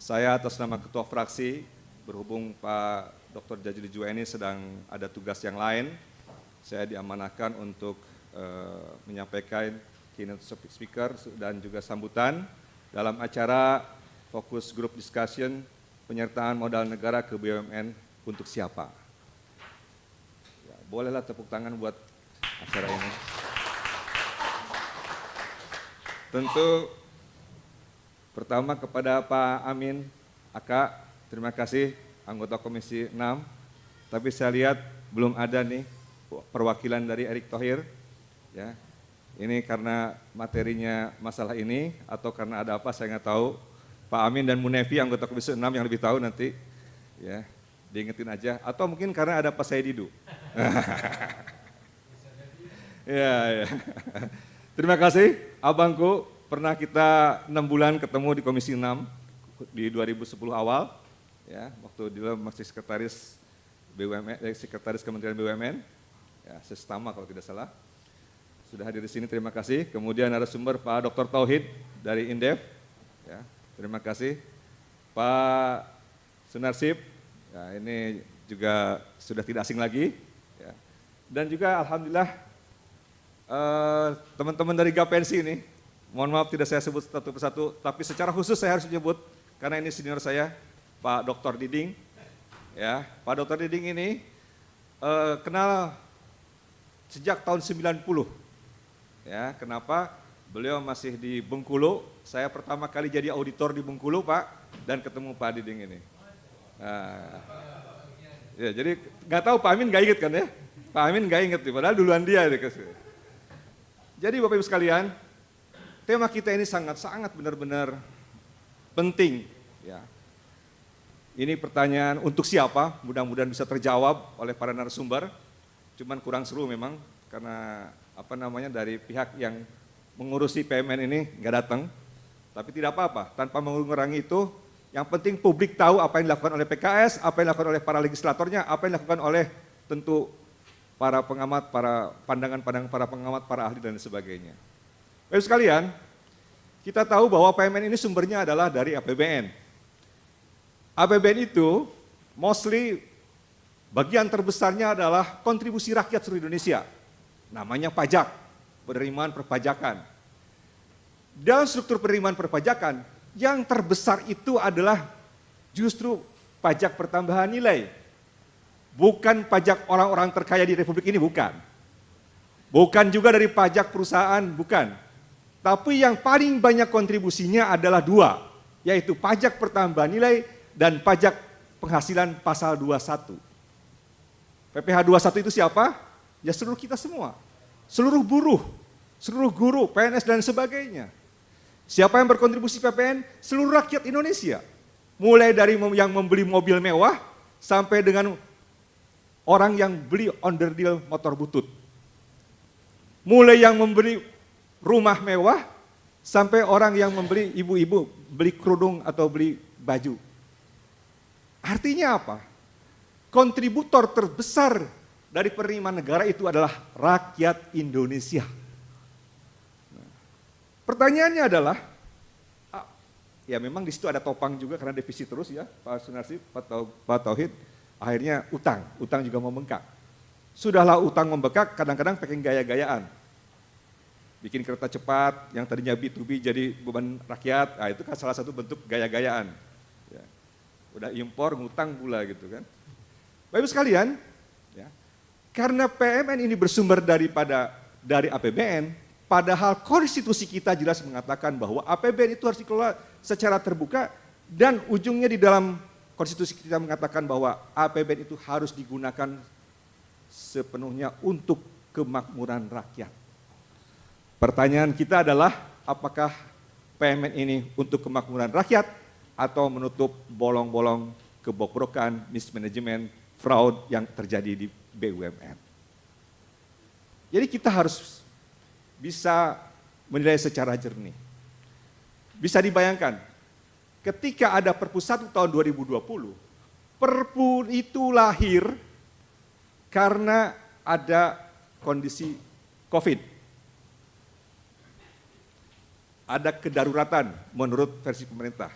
Saya atas nama Ketua Fraksi, berhubung Pak Dr. Djajili Juwaini sedang ada tugas yang lain, saya diamanahkan untuk menyampaikan keynote speaker dan juga sambutan dalam acara Fokus Group Discussion penyertaan modal negara ke BUMN untuk siapa. Ya, bolehlah tepuk tangan buat acara ini. Tentu pertama kepada Pak Amin Aka, terima kasih anggota Komisi 6. Tapi saya lihat belum ada nih perwakilan dari Erick Thohir. Ya, ini karena materinya masalah ini atau karena ada apa saya nggak tahu. Pak Amin dan Bu Nevi anggota Komisi 6 yang lebih tahu nanti. Ya, diingetin aja. Atau mungkin karena ada Pak Saididu. Ya, ya. Terima kasih, abangku. Pernah kita 6 bulan ketemu di Komisi 6 di 2010 awal, ya, waktu dia masih sekretaris BUMN, sekretaris Kementerian BUMN, ya, sestama kalau tidak salah. Sudah hadir di sini, terima kasih. Kemudian narasumber Pak Dr. Tauhid dari Indef, ya, terima kasih. Pak Sunarsip, ya, ini juga sudah tidak asing lagi, ya. Dan juga alhamdulillah teman-teman dari Gapensi ini. Mohon maaf tidak saya sebut satu persatu, tapi secara khusus saya harus menyebut karena ini senior saya, Pak Dr. Diding. Ya, Pak Dr. Diding ini kenal sejak tahun 90. Ya, kenapa? Beliau masih di Bengkulu. Saya pertama kali jadi auditor di Bengkulu, Pak, dan ketemu Pak Diding ini. Nah, ya, jadi nggak tahu Pak Amin nggak inget kan ya? Pak Amin nggak inget, padahal duluan dia. Jadi Bapak Ibu sekalian, tema kita ini sangat benar-benar penting, ya. Ini pertanyaan untuk siapa? Mudah-mudahan bisa terjawab oleh para narasumber. Cuman kurang seru memang karena dari pihak yang mengurusi PMN ini nggak datang. Tapi tidak apa-apa. Tanpa mengurangi itu, yang penting publik tahu apa yang dilakukan oleh PKS, apa yang dilakukan oleh para legislatornya, apa yang dilakukan oleh tentu para pengamat, para pandangan-pandangan para pengamat, para ahli dan sebagainya. Baik sekalian, kita tahu bahwa PMN ini sumbernya adalah dari APBN. APBN itu mostly bagian terbesarnya adalah kontribusi rakyat seluruh Indonesia. Namanya pajak, penerimaan perpajakan. Dalam struktur penerimaan perpajakan, yang terbesar itu adalah justru pajak pertambahan nilai. Bukan pajak orang-orang terkaya di Republik ini, bukan. Bukan juga dari pajak perusahaan, bukan. Tapi yang paling banyak kontribusinya adalah dua, yaitu pajak pertambahan nilai dan pajak penghasilan pasal 21. PPh 21 itu siapa? Ya seluruh kita semua. Seluruh buruh, seluruh guru, PNS dan sebagainya. Siapa yang berkontribusi PPN? Seluruh rakyat Indonesia. Mulai dari yang membeli mobil mewah sampai dengan orang yang beli onderdil motor butut. Mulai yang membeli rumah mewah, sampai orang yang membeli ibu-ibu, beli kerudung atau beli baju. Artinya apa? Kontributor terbesar dari penerimaan negara itu adalah rakyat Indonesia. Pertanyaannya adalah, ya memang di situ ada topang juga karena defisit terus ya, Pak Sunarsip, Pak Tauhid, akhirnya utang juga membengkak. Sudahlah utang membengkak, kadang-kadang pengen gaya-gayaan. Bikin kereta cepat yang tadinya B2B jadi beban rakyat, nah itu kan salah satu bentuk gaya-gayaan. Ya. Udah impor, ngutang pula gitu kan. Bapak Ibu sekalian, ya, karena PMN ini bersumber dari APBN, padahal konstitusi kita jelas mengatakan bahwa APBN itu harus dikelola secara terbuka dan ujungnya di dalam konstitusi kita mengatakan bahwa APBN itu harus digunakan sepenuhnya untuk kemakmuran rakyat. Pertanyaan kita adalah apakah PMN ini untuk kemakmuran rakyat atau menutup bolong-bolong kebobrokan, mismanagement, fraud yang terjadi di BUMN. Jadi kita harus bisa menilai secara jernih. Bisa dibayangkan, ketika ada Perpu 1 tahun 2020, Perpu itu lahir karena ada kondisi COVID. Ada kedaruratan menurut versi pemerintah.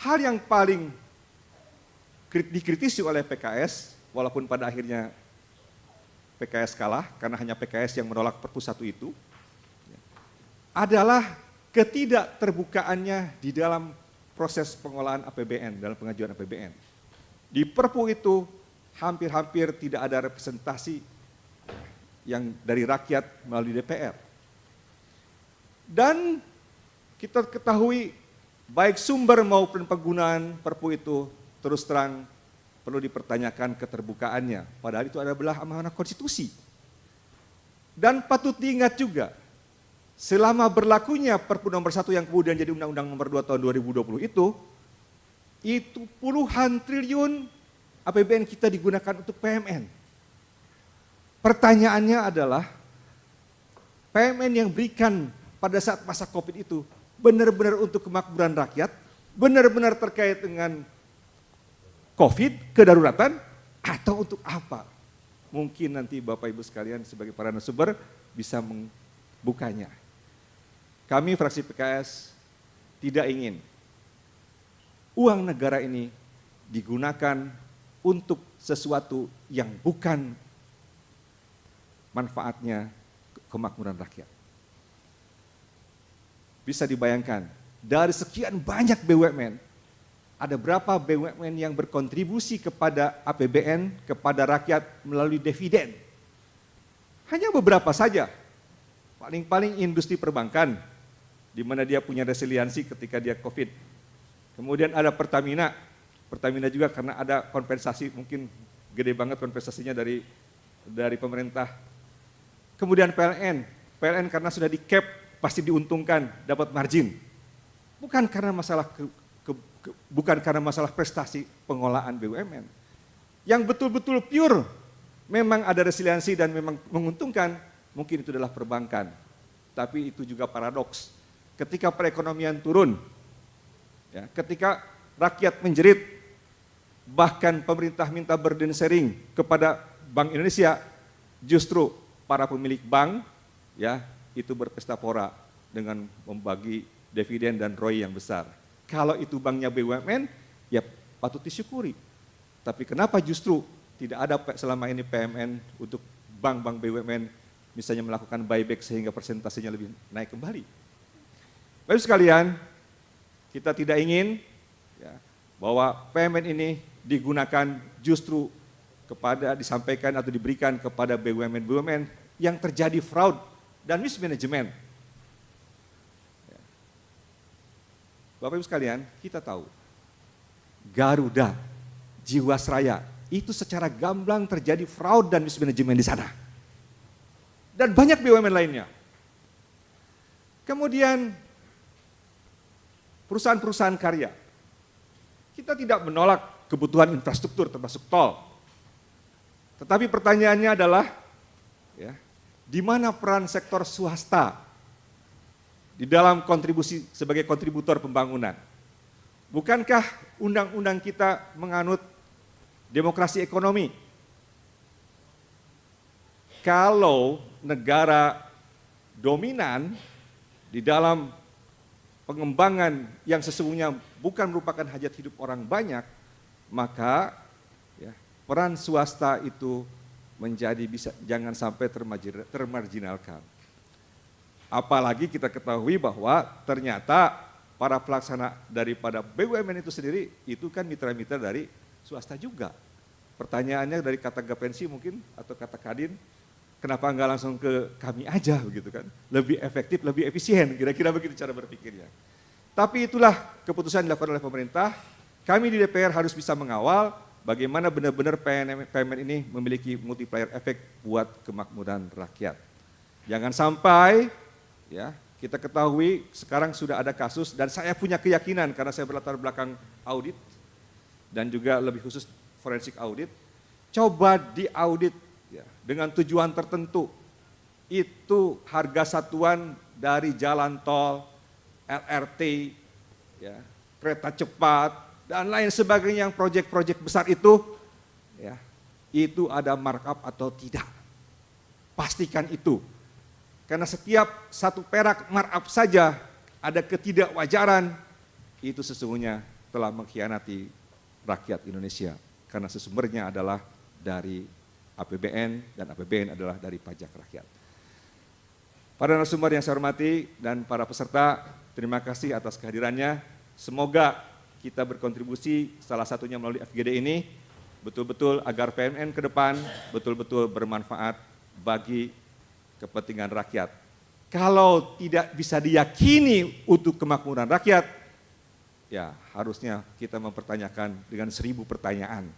hal yang paling dikritisi oleh PKS, walaupun pada akhirnya PKS kalah, karena hanya PKS yang menolak Perpu 1 itu, adalah ketidakterbukaannya di dalam proses pengolahan APBN, dalam pengajuan APBN. Di Perpu itu hampir-hampir tidak ada representasi yang dari rakyat melalui DPR. Dan kita ketahui baik sumber maupun penggunaan Perpu itu terus terang perlu dipertanyakan keterbukaannya. Padahal itu adalah amanah konstitusi. Dan patut diingat juga, selama berlakunya Perpu nomor 1 yang kemudian jadi Undang-Undang nomor 2 tahun 2020 itu puluhan triliun APBN kita digunakan untuk PMN. Pertanyaannya adalah, PMN yang berikan pada saat masa COVID itu benar-benar untuk kemakmuran rakyat, benar-benar terkait dengan COVID, kedaruratan, atau untuk apa? Mungkin nanti Bapak Ibu sekalian sebagai para narasumber bisa membukanya. Kami fraksi PKS tidak ingin uang negara ini digunakan untuk sesuatu yang bukan manfaatnya kemakmuran rakyat. Bisa dibayangkan, dari sekian banyak BUMN, ada berapa BUMN yang berkontribusi kepada APBN, kepada rakyat melalui dividen? Hanya beberapa saja. Paling-paling industri perbankan, di mana dia punya resiliensi ketika dia COVID. Kemudian ada Pertamina. Pertamina juga karena ada kompensasi, mungkin gede banget kompensasinya dari pemerintah. Kemudian PLN. PLN karena sudah di cap, pasti diuntungkan, dapat margin. Bukan karena masalah prestasi pengolahan BUMN. Yang betul-betul pure, memang ada resiliensi dan memang menguntungkan, mungkin itu adalah perbankan. Tapi itu juga paradoks. Ketika perekonomian turun, ya, ketika rakyat menjerit, bahkan pemerintah minta burden sharing kepada Bank Indonesia, justru para pemilik bank, ya, itu berpesta pora dengan membagi dividen dan ROI yang besar. Kalau itu banknya BUMN, ya patut disyukuri. Tapi kenapa justru tidak ada selama ini PMN untuk bank-bank BUMN misalnya melakukan buyback sehingga persentasenya lebih naik kembali? Bapak sekalian, kita tidak ingin ya, bahwa PMN ini digunakan justru disampaikan atau diberikan kepada BUMN-BUMN yang terjadi fraud dan mismanagement. Bapak Ibu sekalian, kita tahu Garuda, Jiwasraya itu secara gamblang terjadi fraud dan mismanagement di sana. Dan banyak BUMN lainnya. Kemudian perusahaan-perusahaan karya. Kita tidak menolak kebutuhan infrastruktur termasuk tol. Tetapi pertanyaannya adalah ya, di mana peran sektor swasta di dalam kontribusi sebagai kontributor pembangunan? Bukankah undang-undang kita menganut demokrasi ekonomi? Kalau negara dominan di dalam pengembangan yang sesungguhnya bukan merupakan hajat hidup orang banyak, maka ya, peran swasta itu menjadi jangan sampai termarginalkan. Apalagi kita ketahui bahwa ternyata para pelaksana daripada BUMN itu sendiri itu kan mitra-mitra dari swasta juga. Pertanyaannya dari kata Gapensi mungkin atau kata Kadin, kenapa enggak langsung ke kami aja begitu kan? Lebih efektif, lebih efisien, kira-kira begitu cara berpikirnya. Tapi itulah keputusan dilakukan oleh pemerintah. Kami di DPR harus bisa mengawal bagaimana benar-benar PMN ini memiliki multiplier efek buat kemakmuran rakyat. Jangan sampai ya, kita ketahui sekarang sudah ada kasus dan saya punya keyakinan karena saya berlatar belakang audit dan juga lebih khusus forensik audit, coba diaudit ya, dengan tujuan tertentu. Itu harga satuan dari jalan tol, LRT, ya, kereta cepat, dan lain sebagainya yang proyek-proyek besar itu, ya, itu ada markup atau tidak. Pastikan itu. Karena setiap satu perak markup saja ada ketidakwajaran, itu sesungguhnya telah mengkhianati rakyat Indonesia karena sesumbernya adalah dari APBN dan APBN adalah dari pajak rakyat. Para narasumber yang saya hormati dan para peserta, terima kasih atas kehadirannya. Semoga kita berkontribusi salah satunya melalui FGD ini betul-betul agar PMN ke depan betul-betul bermanfaat bagi kepentingan rakyat. Kalau tidak bisa diyakini untuk kemakmuran rakyat, ya harusnya kita mempertanyakan dengan 1000 pertanyaan.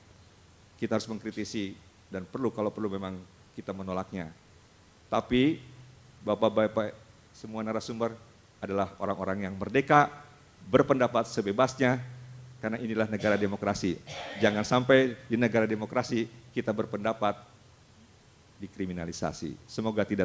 Kita harus mengkritisi dan kalau perlu memang kita menolaknya. Tapi Bapak-Bapak semua narasumber adalah orang-orang yang merdeka, berpendapat sebebasnya, karena inilah negara demokrasi. Jangan sampai di negara demokrasi kita berpendapat dikriminalisasi. Semoga tidak